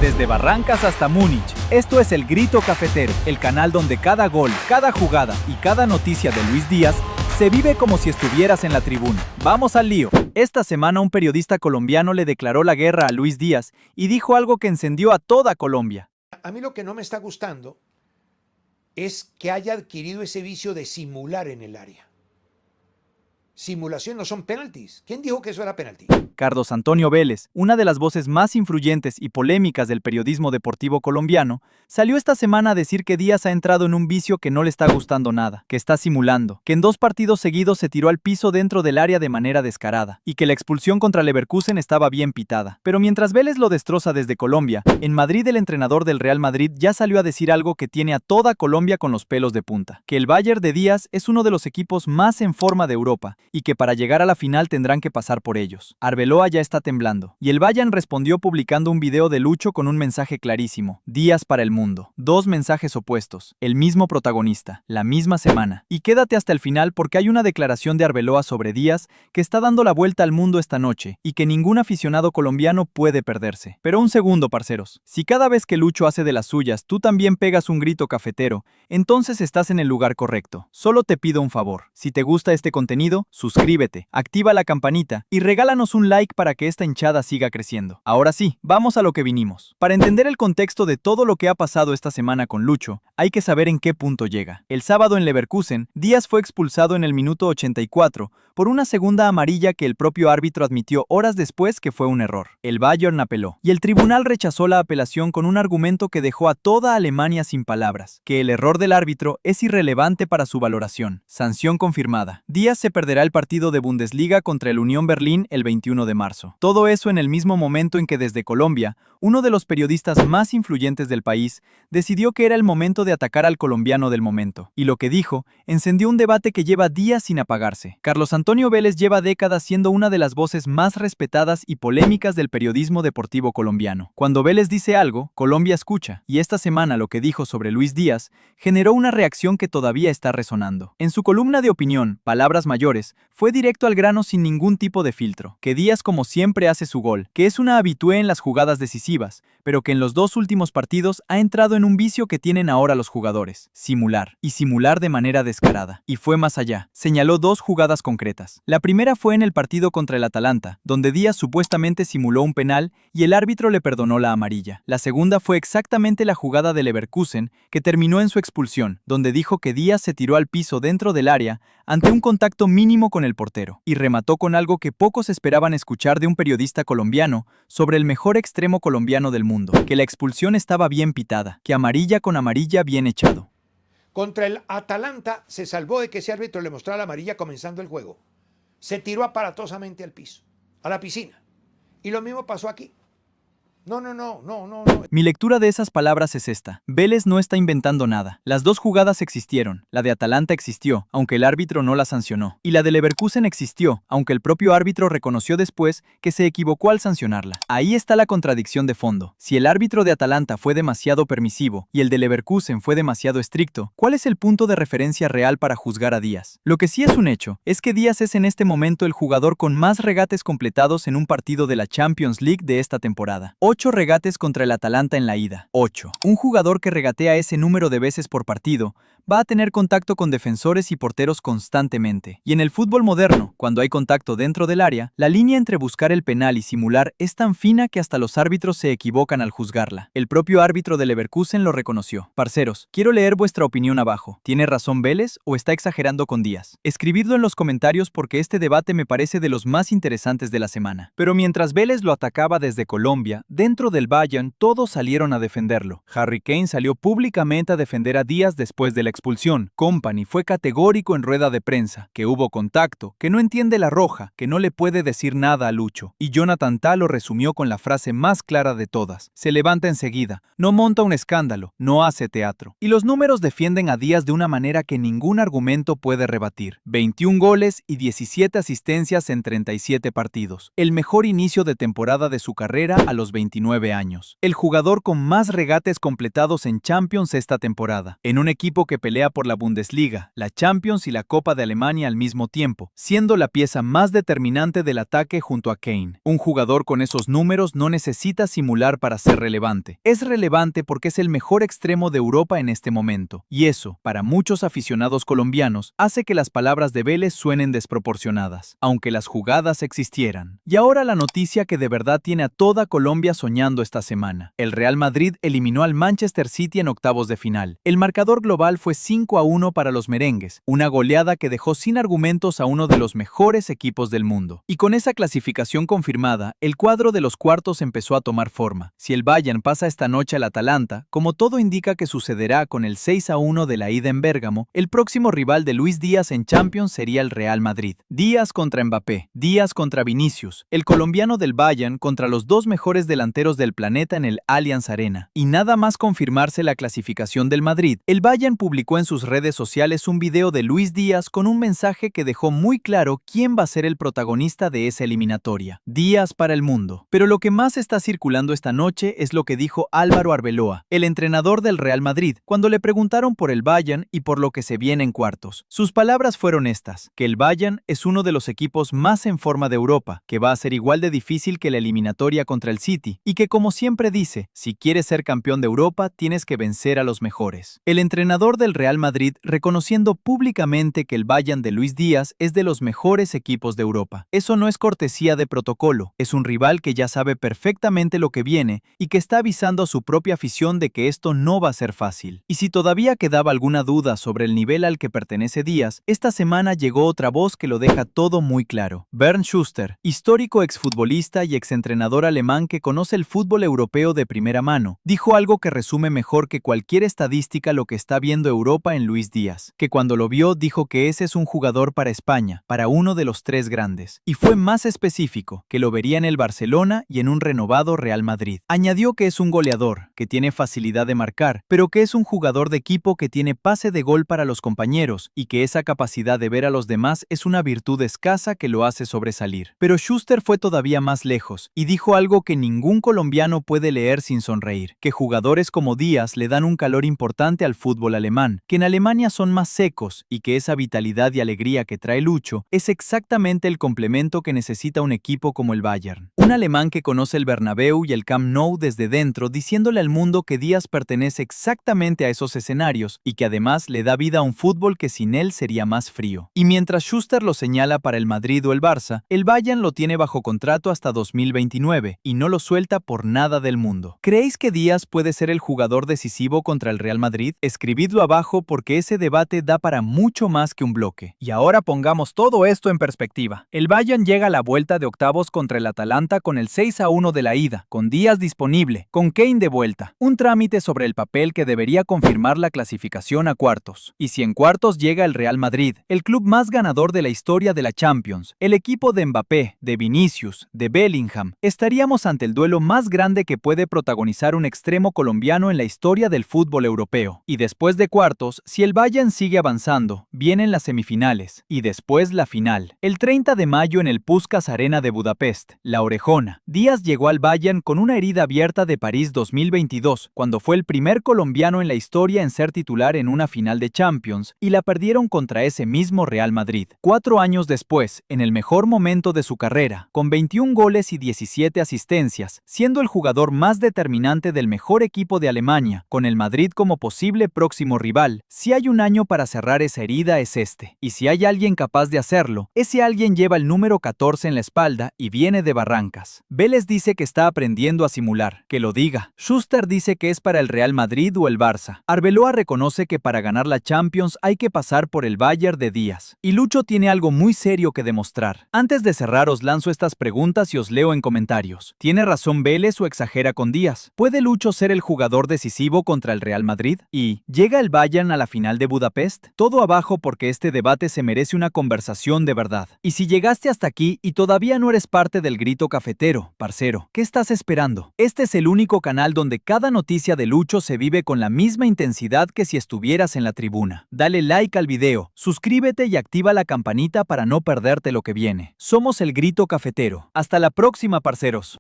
Desde Barrancas hasta Múnich, esto es El Grito Cafetero, el canal donde cada gol, cada jugada y cada noticia de Luis Díaz se vive como si estuvieras en la tribuna. Vamos al lío. Esta semana un periodista colombiano le declaró la guerra a Luis Díaz y dijo algo que encendió a toda Colombia. A mí lo que no me está gustando es que haya adquirido ese vicio de simular en el área. Simulación no son penaltis. ¿Quién dijo que eso era penalti? Carlos Antonio Vélez, una de las voces más influyentes y polémicas del periodismo deportivo colombiano, salió esta semana a decir que Díaz ha entrado en un vicio que no le está gustando nada, que está simulando, que en 2 partidos seguidos se tiró al piso dentro del área de manera descarada, y que la expulsión contra Leverkusen estaba bien pitada. Pero mientras Vélez lo destroza desde Colombia, en Madrid el entrenador del Real Madrid ya salió a decir algo que tiene a toda Colombia con los pelos de punta, que el Bayern de Díaz es uno de los equipos más en forma de Europa, y que para llegar a la final tendrán que pasar por ellos. Arbeloa ya está temblando, y el Bayern respondió publicando un video de Lucho con un mensaje clarísimo: Díaz para el mundo. 2 mensajes opuestos, el mismo protagonista, la misma semana. Y quédate hasta el final porque hay una declaración de Arbeloa sobre Díaz que está dando la vuelta al mundo esta noche, y que ningún aficionado colombiano puede perderse. Pero un segundo, parceros, si cada vez que Lucho hace de las suyas tú también pegas un grito cafetero, entonces estás en el lugar correcto. Solo te pido un favor: si te gusta este contenido, suscríbete, activa la campanita y regálanos un like para que esta hinchada siga creciendo. Ahora sí, vamos a lo que vinimos. Para entender el contexto de todo lo que ha pasado esta semana con Lucho, hay que saber en qué punto llega. El sábado en Leverkusen, Díaz fue expulsado en el minuto 84 por una segunda amarilla que el propio árbitro admitió horas después que fue un error. El Bayern apeló, y el tribunal rechazó la apelación con un argumento que dejó a toda Alemania sin palabras: que el error del árbitro es irrelevante para su valoración. Sanción confirmada. Díaz se perderá el partido de Bundesliga contra el Unión Berlín el 21 de marzo. Todo eso en el mismo momento en que desde Colombia, uno de los periodistas más influyentes del país decidió que era el momento de atacar al colombiano del momento. Y lo que dijo encendió un debate que lleva días sin apagarse. Carlos Antonio Vélez lleva décadas siendo una de las voces más respetadas y polémicas del periodismo deportivo colombiano. Cuando Vélez dice algo, Colombia escucha, y esta semana lo que dijo sobre Luis Díaz generó una reacción que todavía está resonando. En su columna de opinión, Palabras Mayores, fue directo al grano sin ningún tipo de filtro: que Díaz como siempre hace su gol, que es una habitué en las jugadas decisivas, pero que en los 2 últimos partidos ha entrado en un vicio que tienen ahora los jugadores: simular, y simular de manera descarada. Y fue más allá. Señaló 2 jugadas concretas. La primera fue en el partido contra el Atalanta, donde Díaz supuestamente simuló un penal y el árbitro le perdonó la amarilla. La segunda fue exactamente la jugada de Leverkusen, que terminó en su expulsión, donde dijo que Díaz se tiró al piso dentro del área ante un contacto mínimo con el portero, y remató con algo que pocos esperaban escuchar de un periodista colombiano sobre el mejor extremo colombiano del mundo: que la expulsión estaba bien pitada, que amarilla con amarilla bien echado. Contra el Atalanta se salvó de que ese árbitro le mostrara la amarilla comenzando el juego. Se tiró aparatosamente al piso, a la piscina. Y lo mismo pasó aquí. No. Mi lectura de esas palabras es esta: Vélez no está inventando nada. Las 2 jugadas existieron. La de Atalanta existió, aunque el árbitro no la sancionó. Y la de Leverkusen existió, aunque el propio árbitro reconoció después que se equivocó al sancionarla. Ahí está la contradicción de fondo. Si el árbitro de Atalanta fue demasiado permisivo y el de Leverkusen fue demasiado estricto, ¿cuál es el punto de referencia real para juzgar a Díaz? Lo que sí es un hecho es que Díaz es en este momento el jugador con más regates completados en un partido de la Champions League de esta temporada. 8 regates contra el Atalanta en la ida. 8. Un jugador que regatea ese número de veces por partido va a tener contacto con defensores y porteros constantemente. Y en el fútbol moderno, cuando hay contacto dentro del área, la línea entre buscar el penal y simular es tan fina que hasta los árbitros se equivocan al juzgarla. El propio árbitro de Leverkusen lo reconoció. Parceros, quiero leer vuestra opinión abajo. ¿Tiene razón Vélez o está exagerando con Díaz? Escribidlo en los comentarios porque este debate me parece de los más interesantes de la semana. Pero mientras Vélez lo atacaba desde Colombia, dentro del Bayern todos salieron a defenderlo. Harry Kane salió públicamente a defender a Díaz después de la expulsión. Kompany fue categórico en rueda de prensa: que hubo contacto, que no entiende la roja, que no le puede decir nada a Lucho. Y Jonathan Tah lo resumió con la frase más clara de todas: se levanta enseguida, no monta un escándalo, no hace teatro. Y los números defienden a Díaz de una manera que ningún argumento puede rebatir: 21 goles y 17 asistencias en 37 partidos. El mejor inicio de temporada de su carrera a los 29 años. El jugador con más regates completados en Champions esta temporada, en un equipo que pelea por la Bundesliga, la Champions y la Copa de Alemania al mismo tiempo, siendo la pieza más determinante del ataque junto a Kane. Un jugador con esos números no necesita simular para ser relevante. Es relevante porque es el mejor extremo de Europa en este momento. Y eso, para muchos aficionados colombianos, hace que las palabras de Vélez suenen desproporcionadas, aunque las jugadas existieran. Y ahora la noticia que de verdad tiene a toda Colombia soñando esta semana. El Real Madrid eliminó al Manchester City en octavos de final. El marcador global fue 5-1 para los merengues, una goleada que dejó sin argumentos a uno de los mejores equipos del mundo. Y con esa clasificación confirmada, el cuadro de los cuartos empezó a tomar forma. Si el Bayern pasa esta noche al Atalanta, como todo indica que sucederá con el 6-1 de la ida en Bérgamo, el próximo rival de Luis Díaz en Champions sería el Real Madrid. Díaz contra Mbappé, Díaz contra Vinicius, el colombiano del Bayern contra los dos mejores delanteros del planeta en el Allianz Arena. Y nada más confirmarse la clasificación del Madrid, el Bayern publicó en sus redes sociales un video de Luis Díaz con un mensaje que dejó muy claro quién va a ser el protagonista de esa eliminatoria. Díaz para el mundo. Pero lo que más está circulando esta noche es lo que dijo Álvaro Arbeloa, el entrenador del Real Madrid, cuando le preguntaron por el Bayern y por lo que se viene en cuartos. Sus palabras fueron estas, que el Bayern es uno de los equipos más en forma de Europa, que va a ser igual de difícil que la eliminatoria contra el City, y que como siempre dice, si quieres ser campeón de Europa, tienes que vencer a los mejores. El entrenador del Real Madrid reconociendo públicamente que el Bayern de Luis Díaz es de los mejores equipos de Europa. Eso no es cortesía de protocolo, es un rival que ya sabe perfectamente lo que viene y que está avisando a su propia afición de que esto no va a ser fácil. Y si todavía quedaba alguna duda sobre el nivel al que pertenece Díaz, esta semana llegó otra voz que lo deja todo muy claro. Bernd Schuster, histórico exfutbolista y exentrenador alemán que conoce el fútbol europeo de primera mano, dijo algo que resume mejor que cualquier estadística lo que está viendo Europa en Luis Díaz, que cuando lo vio dijo que ese es un jugador para España, para uno de los tres grandes, y fue más específico, que lo vería en el Barcelona y en un renovado Real Madrid. Añadió que es un goleador, que tiene facilidad de marcar, pero que es un jugador de equipo que tiene pase de gol para los compañeros y que esa capacidad de ver a los demás es una virtud escasa que lo hace sobresalir. Pero Schuster fue todavía más lejos y dijo algo que ningún colombiano puede leer sin sonreír, que jugadores como Díaz le dan un calor importante al fútbol alemán, que en Alemania son más secos y que esa vitalidad y alegría que trae Lucho es exactamente el complemento que necesita un equipo como el Bayern. Un alemán que conoce el Bernabéu y el Camp Nou desde dentro, diciéndole al mundo que Díaz pertenece exactamente a esos escenarios y que además le da vida a un fútbol que sin él sería más frío. Y mientras Schuster lo señala para el Madrid o el Barça, el Bayern lo tiene bajo contrato hasta 2029 y no lo suelta por nada del mundo. ¿Creéis que Díaz puede ser el jugador decisivo contra el Real Madrid? Escribidlo abajo porque ese debate da para mucho más que un bloque. Y ahora pongamos todo esto en perspectiva. El Bayern llega a la vuelta de octavos contra el Atalanta con el 6-1 de la ida, con Díaz disponible, con Kane de vuelta. Un trámite sobre el papel que debería confirmar la clasificación a cuartos. Y si en cuartos llega el Real Madrid, el club más ganador de la historia de la Champions, el equipo de Mbappé, de Vinicius, de Bellingham, estaríamos ante el duelo más grande que puede protagonizar un extremo colombiano en la historia del fútbol europeo. Y después de cuartos, si el Bayern sigue avanzando, vienen las semifinales, y después la final. El 30 de mayo en el Puskás Arena de Budapest, La Orejona, Díaz llegó al Bayern con una herida abierta de París 2022, cuando fue el primer colombiano en la historia en ser titular en una final de Champions, y la perdieron contra ese mismo Real Madrid. 4 años después, en el mejor momento de su carrera, con 21 goles y 17 asistencias, siendo el jugador más determinante del mejor equipo de Alemania, con el Madrid como posible próximo rival, si hay un año para cerrar esa herida es este. Y si hay alguien capaz de hacerlo, ese alguien lleva el número 14 en la espalda y viene de Barrancas. Vélez dice que está aprendiendo a simular, que lo diga. Schuster dice que es para el Real Madrid o el Barça. Arbeloa reconoce que para ganar la Champions hay que pasar por el Bayern de Díaz. Y Lucho tiene algo muy serio que demostrar. Antes de cerrar os lanzo estas preguntas y os leo en comentarios. ¿Tiene razón Vélez o exagera con Díaz? ¿Puede Lucho ser el jugador decisivo contra el Real Madrid? ¿Y llega el Bayern a la final de Budapest? Todo abajo porque este debate se merece una conversación de verdad. Y si llegaste hasta aquí y todavía no eres parte del Grito Cafetero, parcero, ¿qué estás esperando? Este es el único canal donde cada noticia de Lucho se vive con la misma intensidad que si estuvieras en la tribuna. Dale like al video, suscríbete y activa la campanita para no perderte lo que viene. Somos el Grito Cafetero. Hasta la próxima, parceros.